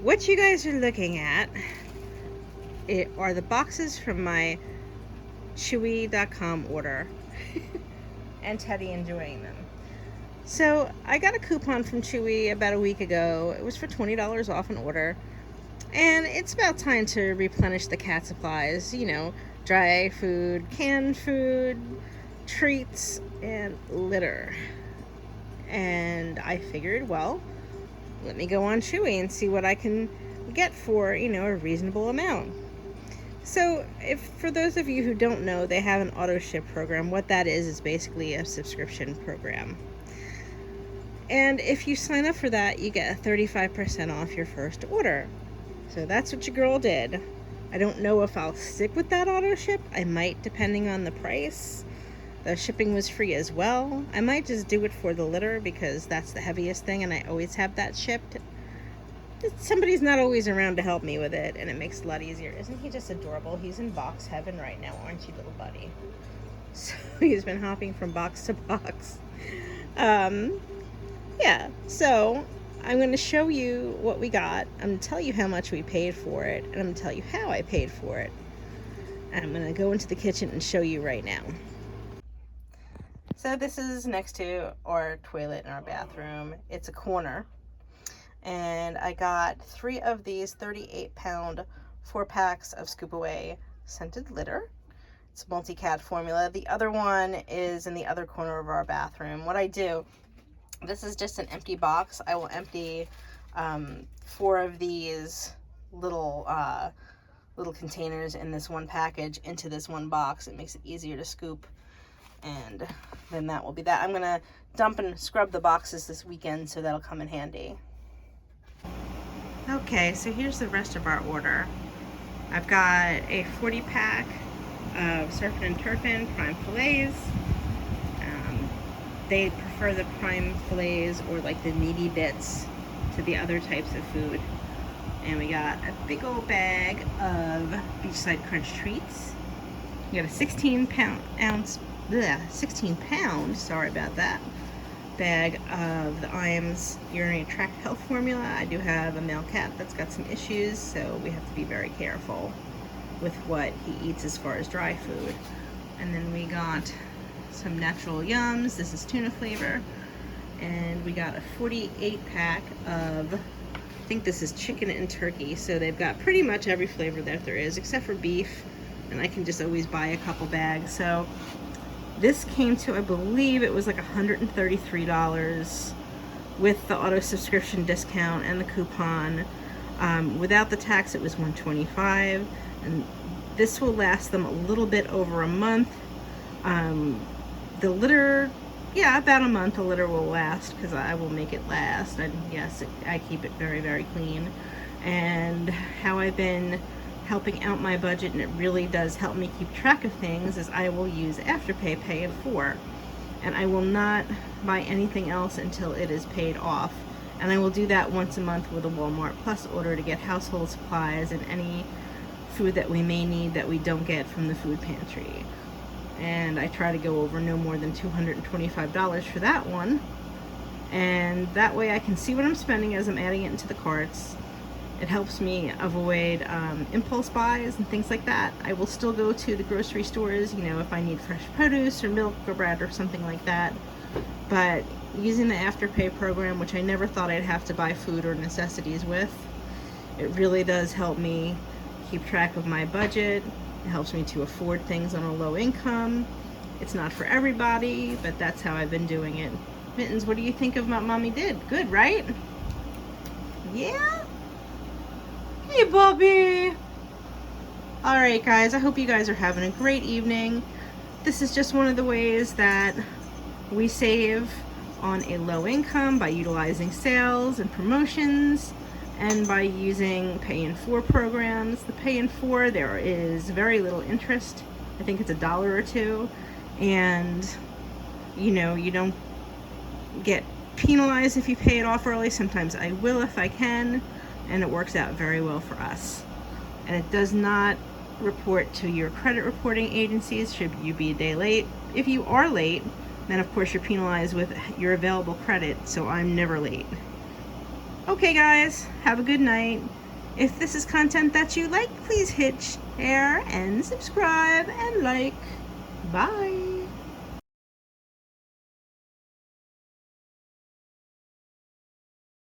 What you guys are looking at are the boxes from my Chewy.com order and Teddy enjoying them. So I got a coupon from Chewy about a week ago. It was for $20 off an order. And it's about time to replenish the cat supplies, dry food, canned food, treats, and litter. And I figured, well, let me go on Chewy and see what I can get for, a reasonable amount. So, if for those of you who don't know, they have an auto ship program. What that is basically a subscription program. And if you sign up for that, you get a 35% off your first order. So that's what your girl did. I don't know if I'll stick with that auto ship. I might, depending on the price. The shipping was free as well. I might just do it for the litter because that's the heaviest thing and I always have that shipped. Somebody's not always around to help me with it, and it makes it a lot easier. Isn't he just adorable? He's in box heaven right now, aren't you, little buddy? So he's been hopping from box to box. Yeah, so I'm going to show you what we got. I'm going to tell you how much we paid for it, and I'm going to tell you how I paid for it. And I'm going to go into the kitchen and show you right now. So this is next to our toilet in our bathroom. It's a corner. And I got 3 of these 38-pound 4-packs of Scoop Away scented litter. It's multi-cat formula. The other one is in the other corner of our bathroom. What I do, this is just an empty box. I will empty 4 of these little containers in this one package into this one box. It makes it easier to scoop. And then that will be that. I'm going to dump and scrub the boxes this weekend, so that'll come in handy. Okay, so here's the rest of our order. I've got a 40-pack of Surfin' and Turfin' prime fillets. They prefer the prime fillets or like the meaty bits to the other types of food. And we got a big old bag of Beachside Crunch treats. We got a 16 pound, sorry about that, bag of the Iams urinary tract health formula. I do have a male cat that's got some issues, so we have to be very careful with what he eats as far as dry food. And then we got some natural yums. This is tuna flavor. And we got a 48-pack of, I think this is chicken and turkey, so they've got pretty much every flavor that there is except for beef, and I can just always buy a couple bags. So this came to, I believe it was like $133 with the auto subscription discount and the coupon. Without the tax, it was $125, and this will last them a little bit over a month. The litter, yeah, about a month the litter will last because I will make it last. And yes, I keep it very, very clean. And how I've been helping out my budget, and it really does help me keep track of things, is I will use Afterpay Pay in 4, and I will not buy anything else until it is paid off. And I will do that once a month with a Walmart Plus order to get household supplies and any food that we may need that we don't get from the food pantry. And I try to go over no more than $225 for that one, and that way I can see what I'm spending as I'm adding it into the carts. It helps me avoid impulse buys and things like that. I will still go to the grocery stores, if I need fresh produce or milk or bread or something like that. But using the Afterpay program, which I never thought I'd have to buy food or necessities with, it really does help me keep track of my budget. It helps me to afford things on a low income. It's not for everybody, but that's how I've been doing it. Mittens, what do you think of what Mommy did? Good, right? Yeah? Hey, Bobby! Alright, guys, I hope you guys are having a great evening. This is just one of the ways that we save on a low income by utilizing sales and promotions, and by using Pay in 4 programs. The Pay in 4, there is very little interest. I think it's $1 or $2, and you don't get penalized if you pay it off early. Sometimes I will if I can, and it works out very well for us. And it does not report to your credit reporting agencies should you be a day late. If you are late, then of course you're penalized with your available credit, so I'm never late. Okay guys, have a good night. If this is content that you like, please hit share and subscribe and like. Bye.